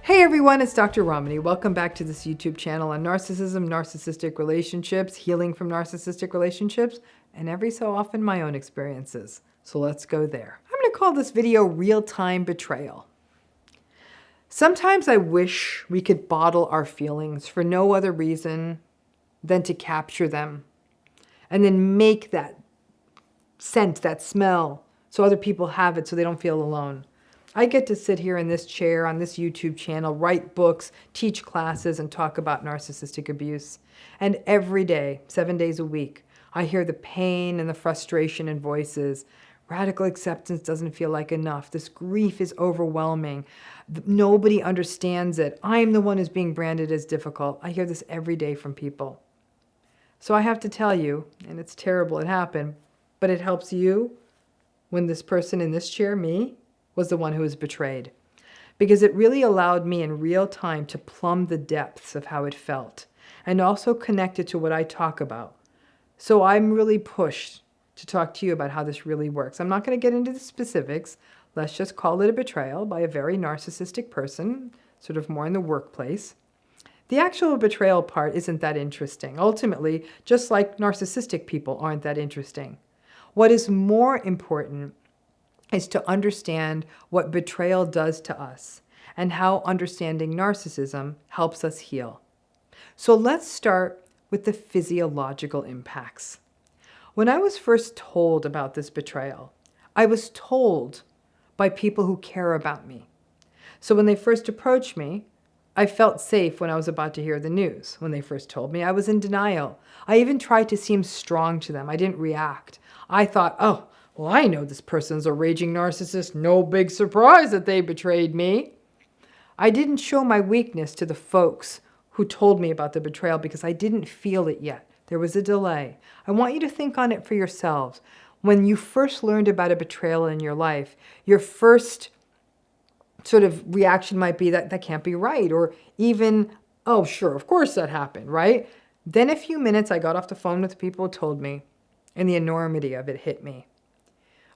Hey everyone, it's Dr. Ramani. Welcome back to this YouTube channel on narcissism, narcissistic relationships, healing from narcissistic relationships, and every so often my own experiences. So let's go there. I'm going to call this video Real-Time Betrayal. Sometimes I wish we could bottle our feelings for no other reason than to capture them and then make that scent, that smell, so other people have it so they don't feel alone. I get to sit here in this chair on this YouTube channel, write books, teach classes, and talk about narcissistic abuse. And every day, 7 days a week, I hear the pain and the frustration in voices. Radical acceptance doesn't feel like enough. This grief is overwhelming. Nobody understands it. I'm the one who's being branded as difficult. I hear this every day from people. So I have to tell you, and it's terrible it happened, but it helps you when this person in this chair, me, was the one who was betrayed, because it really allowed me in real time to plumb the depths of how it felt and also connect it to what I talk about. So I'm really pushed to talk to you about how this really works. I'm not going to get into the specifics. Let's just call it a betrayal by a very narcissistic person, sort of more in the workplace. The actual betrayal part isn't that interesting. Ultimately, just like narcissistic people aren't that interesting. What is more important is to understand what betrayal does to us and how understanding narcissism helps us heal. So let's start with the physiological impacts. When I was first told about this betrayal, I was told by people who care about me. So when they first approached me, I felt safe when I was about to hear the news. When they first told me, I was in denial. I even tried to seem strong to them. I didn't react. I thought, oh, well, I know this person's a raging narcissist. No big surprise that they betrayed me. I didn't show my weakness to the folks who told me about the betrayal because I didn't feel it yet. There was a delay. I want you to think on it for yourselves. When you first learned about a betrayal in your life, your first sort of reaction might be that can't be right, or even, oh, sure, of course that happened, right? Then a few minutes, I got off the phone with people who told me, and the enormity of it hit me.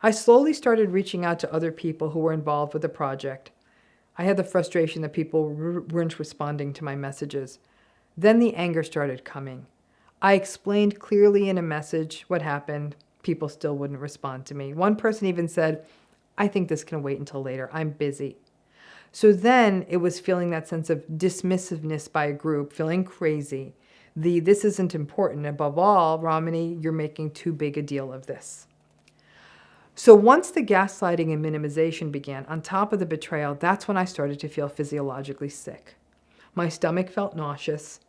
I slowly started reaching out to other people who were involved with the project. I had the frustration that people weren't responding to my messages. Then the anger started coming. I explained clearly in a message what happened. People still wouldn't respond to me. One person even said, I think this can wait until later. I'm busy. So then it was feeling that sense of dismissiveness by a group, feeling crazy. This isn't important. Above all, Ramani, you're making too big a deal of this. So once the gaslighting and minimization began, on top of the betrayal, that's when I started to feel physiologically sick. My stomach felt nauseous.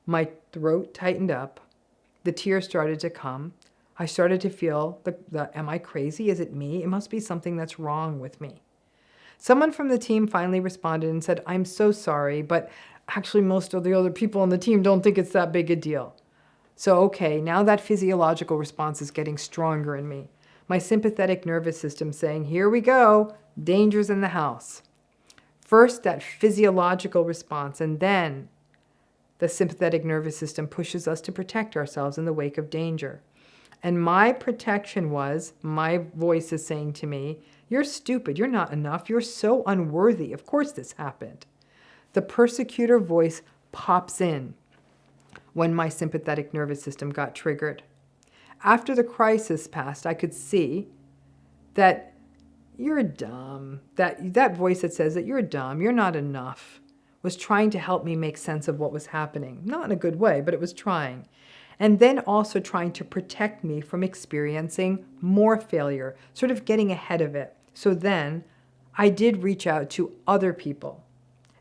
My throat tightened up. The tears started to come. I started to feel, am I crazy? Is it me? It must be something that's wrong with me. Someone from the team finally responded and said, I'm so sorry, but actually most of the other people on the team don't think it's that big a deal. So okay, now that physiological response is getting stronger in me. My sympathetic nervous system saying, here we go, danger's in the house. First, that physiological response, and then the sympathetic nervous system pushes us to protect ourselves in the wake of danger. And my protection was, my voice is saying to me, you're stupid, you're not enough, you're so unworthy, of course this happened. The persecutor voice pops in when my sympathetic nervous system got triggered. After the crisis passed, I could see that you're dumb. That voice that says that you're dumb, you're not enough, was trying to help me make sense of what was happening. Not in a good way, but it was trying. And then also trying to protect me from experiencing more failure, sort of getting ahead of it. So then I did reach out to other people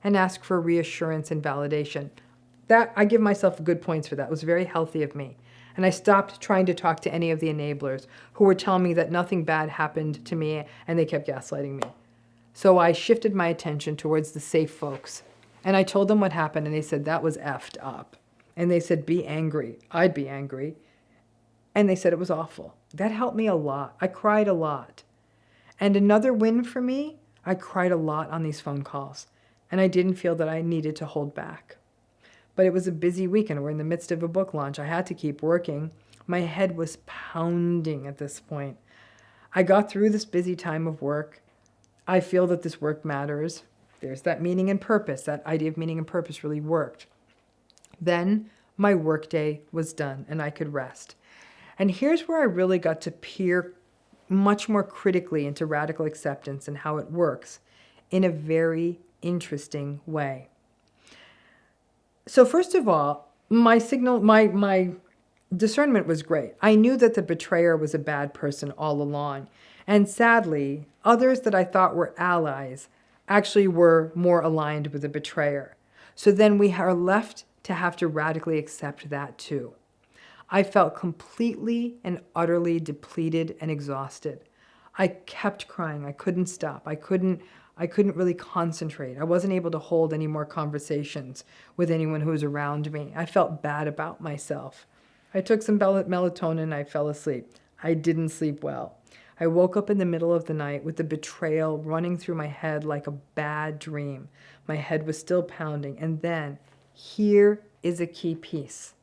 and ask for reassurance and validation. That I give myself good points for that. It was very healthy of me. And I stopped trying to talk to any of the enablers who were telling me that nothing bad happened to me and they kept gaslighting me. So I shifted my attention towards the safe folks. And I told them what happened and they said, that was effed up. And they said, be angry. I'd be angry. And they said it was awful. That helped me a lot. I cried a lot. And another win for me, I cried a lot on these phone calls. And I didn't feel that I needed to hold back. But it was a busy weekend. We're in the midst of a book launch. I had to keep working. My head was pounding at this point. I got through this busy time of work. I feel that this work matters. There's that meaning and purpose. That idea of meaning and purpose really worked. Then my workday was done and I could rest. And here's where I really got to peer much more critically into radical acceptance and how it works in a very interesting way. So first of all, my discernment was great. I knew that the betrayer was a bad person all along. And sadly, others that I thought were allies actually were more aligned with the betrayer. So then we are left to have to radically accept that too. I felt completely and utterly depleted and exhausted. I kept crying. I couldn't stop. I couldn't really concentrate. I wasn't able to hold any more conversations with anyone who was around me. I felt bad about myself. I took some melatonin. I fell asleep. I didn't sleep well. I woke up in the middle of the night with the betrayal running through my head like a bad dream. My head was still pounding. And then, here is a key piece.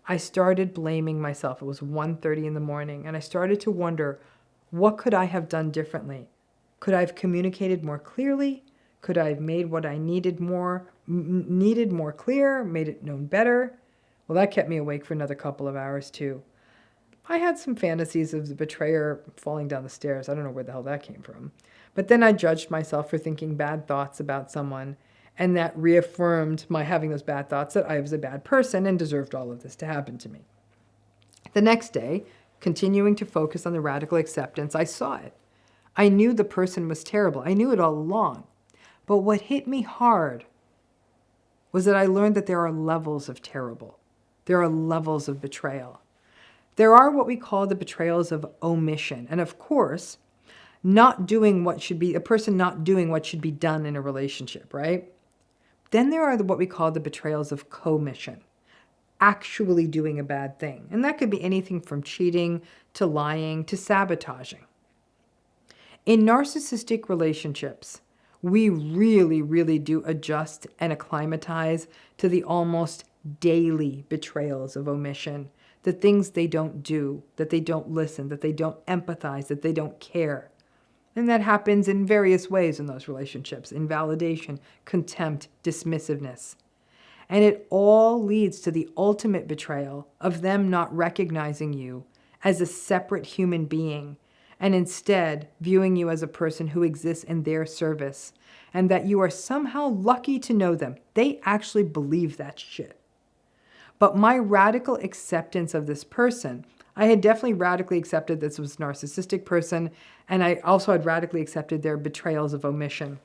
I started blaming myself. It was 1:30 in the morning, and I started to wonder, what could I have done differently? Could I have communicated more clearly? Could I have made what I needed more clear, made it known better? Well, that kept me awake for another couple of hours too. I had some fantasies of the betrayer falling down the stairs. I don't know where the hell that came from. But then I judged myself for thinking bad thoughts about someone, and that reaffirmed my having those bad thoughts that I was a bad person and deserved all of this to happen to me. The next day, continuing to focus on the radical acceptance, I saw it. I knew the person was terrible. I knew it all along. But what hit me hard was that I learned that there are levels of terrible. There are levels of betrayal. There are what we call the betrayals of omission. And of course, not doing what should be, a person not doing what should be done in a relationship, right? Then there are what we call the betrayals of commission, actually doing a bad thing. And that could be anything from cheating to lying to sabotaging. In narcissistic relationships, we really, really do adjust and acclimatize to the almost daily betrayals of omission, the things they don't do, that they don't listen, that they don't empathize, that they don't care. And that happens in various ways in those relationships: invalidation, contempt, dismissiveness. And it all leads to the ultimate betrayal of them not recognizing you as a separate human being, and instead viewing you as a person who exists in their service, and that you are somehow lucky to know them. They actually believe that shit. But my radical acceptance of this person, I had definitely radically accepted this was a narcissistic person, and I also had radically accepted their betrayals of omission,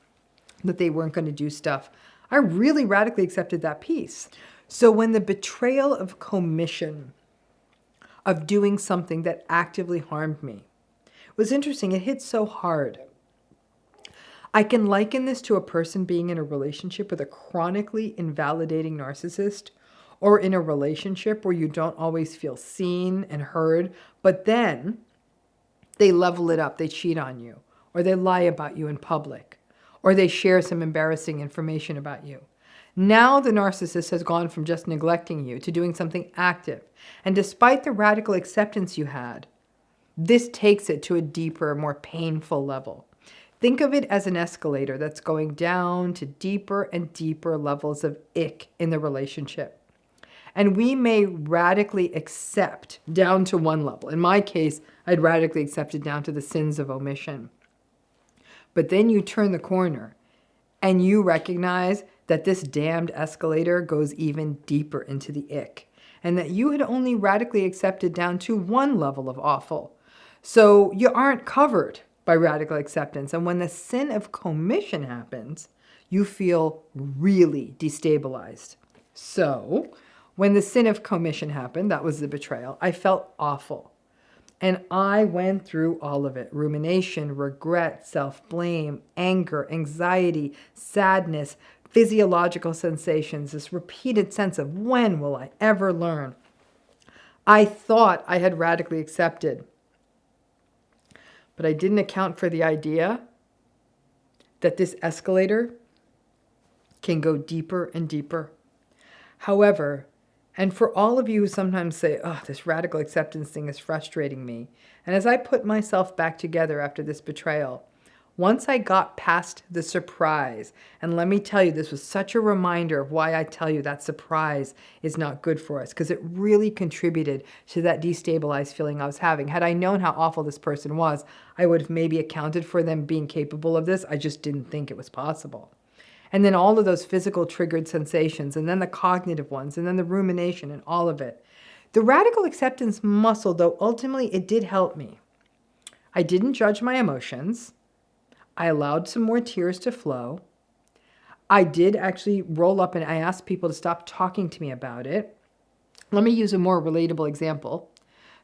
that they weren't going to do stuff. I really radically accepted that piece. So when the betrayal of commission, of doing something that actively harmed me, was interesting. It hit so hard. I can liken this to a person being in a relationship with a chronically invalidating narcissist, or in a relationship where you don't always feel seen and heard, but then they level it up. They cheat on you, or they lie about you in public, or they share some embarrassing information about you. Now the narcissist has gone from just neglecting you to doing something active. And despite the radical acceptance you had, this takes it to a deeper, more painful level. Think of it as an escalator that's going down to deeper and deeper levels of ick in the relationship. And we may radically accept down to one level. In my case, I'd radically accepted down to the sins of omission. But then you turn the corner and you recognize that this damned escalator goes even deeper into the ick, and that you had only radically accepted down to one level of awful. So you aren't covered by radical acceptance. And when the sin of commission happens, you feel really destabilized. So when the sin of commission happened, that was the betrayal, I felt awful. And I went through all of it: rumination, regret, self-blame, anger, anxiety, sadness, physiological sensations, this repeated sense of, when will I ever learn? I thought I had radically accepted, but I didn't account for the idea that this escalator can go deeper and deeper. However, and for all of you who sometimes say, oh, this radical acceptance thing is frustrating me, and as I put myself back together after this betrayal, Once I got past the surprise, and let me tell you, this was such a reminder of why I tell you that surprise is not good for us, because it really contributed to that destabilized feeling I was having. Had I known how awful this person was, I would have maybe accounted for them being capable of this. I just didn't think it was possible. And then all of those physical triggered sensations, and then the cognitive ones, and then the rumination, and all of it. The radical acceptance muscle, though, ultimately it did help me. I didn't judge my emotions. I allowed some more tears to flow. I did actually roll up and I asked people to stop talking to me about it. Let me use a more relatable example.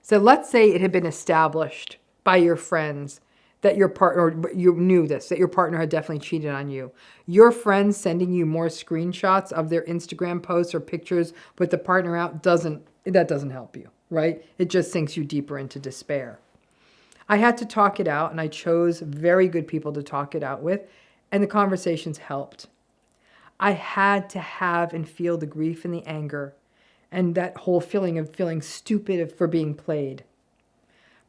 So let's say it had been established by your friends that your partner, or you knew this, that your partner had definitely cheated on you. Your friends sending you more screenshots of their Instagram posts or pictures with the partner out doesn't help you, right? It just sinks you deeper into despair. I had to talk it out, and I chose very good people to talk it out with, and the conversations helped. I had to have and feel the grief and the anger and that whole feeling of feeling stupid for being played.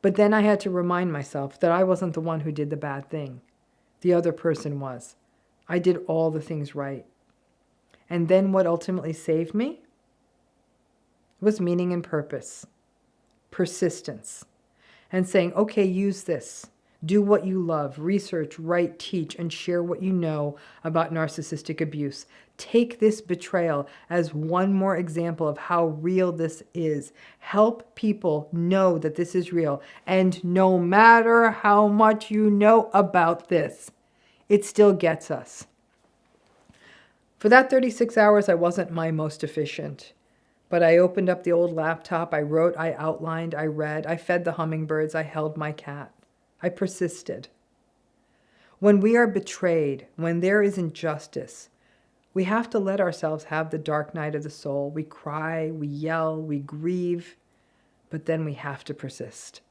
But then I had to remind myself that I wasn't the one who did the bad thing. The other person was. I did all the things right. And then what ultimately saved me was meaning and purpose, persistence. And saying, okay, use this. Do what you love. Research, write, teach, and share what you know about narcissistic abuse. Take this betrayal as one more example of how real this is. Help people know that this is real. And no matter how much you know about this, it still gets us. For that 36 hours, I wasn't my most efficient. But I opened up the old laptop, I wrote, I outlined, I read, I fed the hummingbirds, I held my cat. I persisted. When we are betrayed, when there is injustice, we have to let ourselves have the dark night of the soul. We cry, we yell, we grieve, but then we have to persist.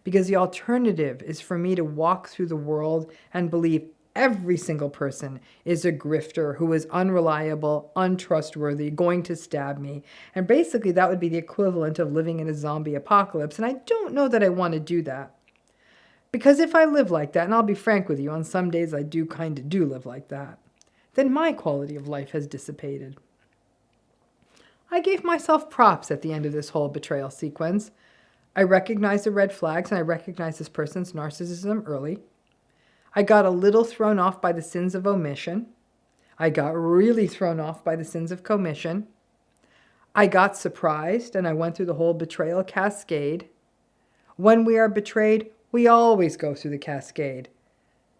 Because the alternative is for me to walk through the world and believe every single person is a grifter who is unreliable, untrustworthy, going to stab me. And basically that would be the equivalent of living in a zombie apocalypse. And I don't know that I want to do that. Because if I live like that, and I'll be frank with you, on some days I do live like that, then my quality of life has dissipated. I gave myself props at the end of this whole betrayal sequence. I recognized the red flags and I recognized this person's narcissism early. I got a little thrown off by the sins of omission. I got really thrown off by the sins of commission. I got surprised and I went through the whole betrayal cascade. When we are betrayed, we always go through the cascade,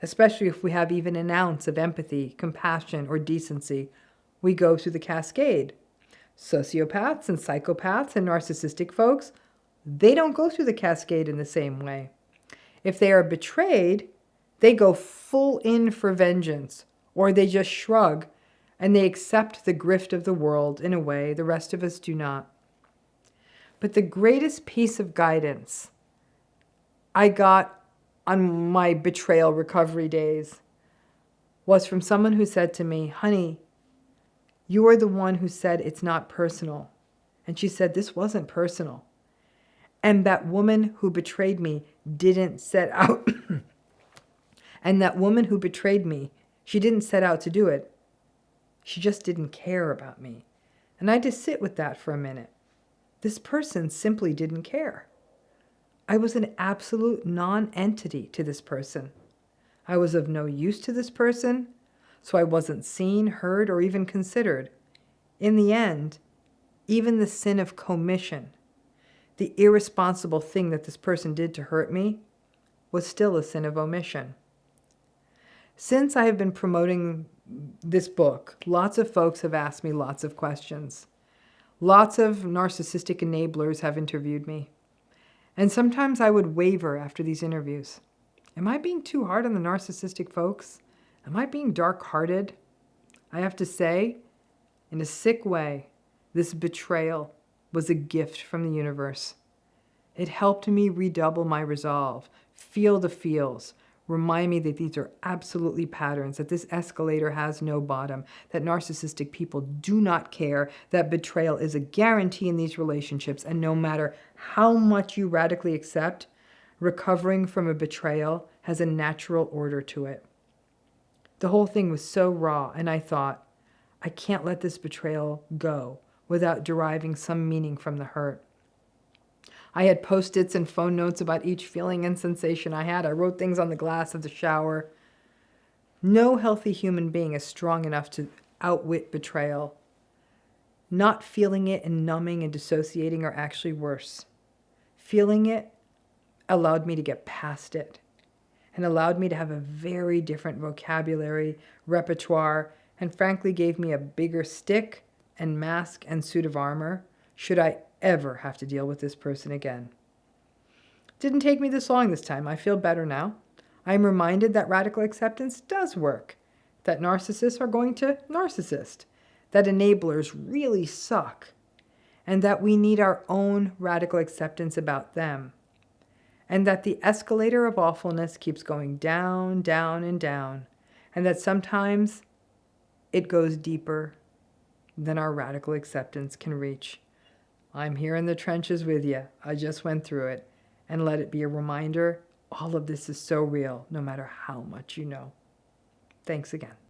especially if we have even an ounce of empathy, compassion, or decency. We go through the cascade. Sociopaths and psychopaths and narcissistic folks, they don't go through the cascade in the same way. If they are betrayed, they go full in for vengeance, or they just shrug and they accept the grift of the world in a way the rest of us do not. But the greatest piece of guidance I got on my betrayal recovery days was from someone who said to me, honey, you are the one who said it's not personal. And she said, this wasn't personal. And that woman who betrayed me didn't set out And that woman who betrayed me, she didn't set out to do it. She just didn't care about me. And I had to sit with that for a minute. This person simply didn't care. I was an absolute non-entity to this person. I was of no use to this person, so I wasn't seen, heard, or even considered. In the end, even the sin of commission, the irresponsible thing that this person did to hurt me, was still a sin of omission. Since I have been promoting this book, lots of folks have asked me lots of questions. Lots of narcissistic enablers have interviewed me. And sometimes I would waver after these interviews. Am I being too hard on the narcissistic folks? Am I being dark-hearted? I have to say, in a sick way, this betrayal was a gift from the universe. It helped me redouble my resolve, feel the feels, remind me that these are absolutely patterns, that this escalator has no bottom, that narcissistic people do not care, that betrayal is a guarantee in these relationships, and no matter how much you radically accept, Recovering from a betrayal has a natural order to it. The whole thing was so raw, and I thought, I can't let this betrayal go without deriving some meaning from the hurt. I had Post-its and phone notes about each feeling and sensation I had. I wrote things on the glass of the shower. No healthy human being is strong enough to outwit betrayal. Not feeling it and numbing and dissociating are actually worse. Feeling it allowed me to get past it and allowed me to have a very different vocabulary, repertoire, and frankly gave me a bigger stick and mask and suit of armor should I ever have to deal with this person again. Didn't take me this long this time. I feel better now. I am reminded that radical acceptance does work, that narcissists are going to narcissist, that enablers really suck, and that we need our own radical acceptance about them, and that the escalator of awfulness keeps going down, down, and down, and that sometimes it goes deeper than our radical acceptance can reach. I'm here in the trenches with you. I just went through it. And let it be a reminder, all of this is so real, no matter how much you know. Thanks again.